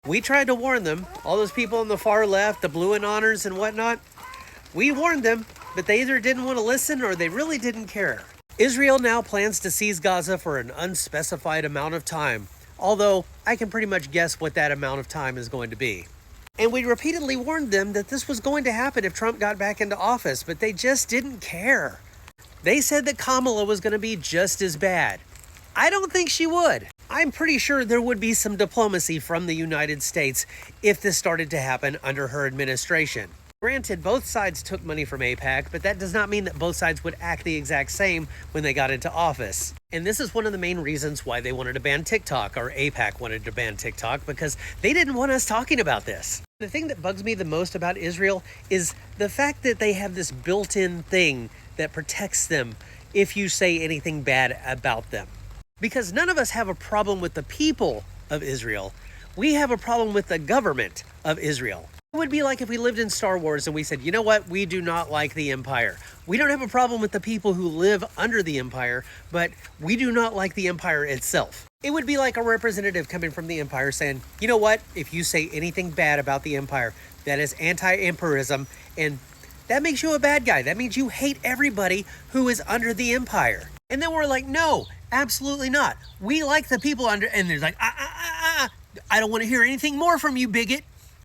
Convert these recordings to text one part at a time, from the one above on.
We tried to warn them, all those people on the far left, the blue anoners and whatnot. We warned them, but they either didn't want to listen or they really didn't care. Israel now plans to seize Gaza for an unspecified amount of time, although I can pretty much guess what that amount of time is going to be. And we repeatedly warned them that this was going to happen if Trump got back into office, but they just didn't care. They said that Kamala was going to be just as bad. I don't think she would. I'm pretty sure there would be some diplomacy from the United States if this started to happen under her administration. Granted, both sides took money from AIPAC, but that does not mean that both sides would act the exact same when they got into office. And this is one of the main reasons why they wanted to ban TikTok, or AIPAC wanted to ban TikTok, because they didn't want us talking about this. The thing that bugs me the most about Israel is the fact that they have this built-in thing that protects them if you say anything bad about them. Because none of us have a problem with the people of Israel. We have a problem with the government of Israel. It would be like if we lived in Star Wars and we said, you know what, we do not like the Empire. We don't have a problem with the people who live under the Empire, but we do not like the Empire itself. It would be like a representative coming from the Empire saying, you know what, if you say anything bad about the Empire, that is anti-empirism, and that makes you a bad guy. That means you hate everybody who is under the Empire. And then we're like, no, absolutely not. We like the people under, and they're like, I don't want to hear anything more from you, bigot.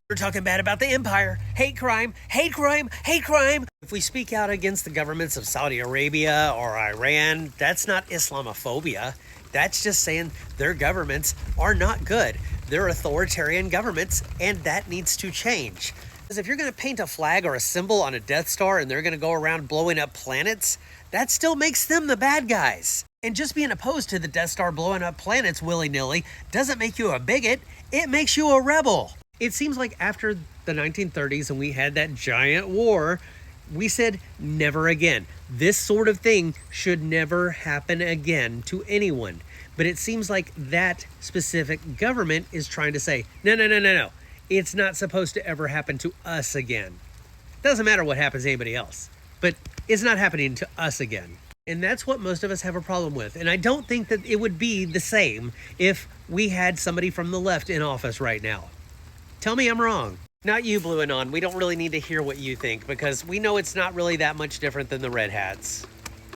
We're talking bad about the Empire. Hate crime, hate crime, hate crime. If we speak out against the governments of Saudi Arabia or Iran, that's not Islamophobia. That's just saying their governments are not good. They're authoritarian governments, and that needs to change. Because if you're going to paint a flag or a symbol on a Death Star and they're going to go around blowing up planets, that still makes them the bad guys. And just being opposed to the Death Star blowing up planets willy-nilly doesn't make you a bigot. It makes you a rebel. It seems like after the 1930s and we had that giant war, we said never again. This sort of thing should never happen again to anyone. But it seems like that specific government is trying to say, no. It's not supposed to ever happen to us again. Doesn't matter what happens to anybody else, but it's not happening to us again. And that's what most of us have a problem with. And I don't think that it would be the same if we had somebody from the left in office right now. Tell me I'm wrong. Not you, Blue Anon. We don't really need to hear what you think because we know it's not really that much different than the Red Hats.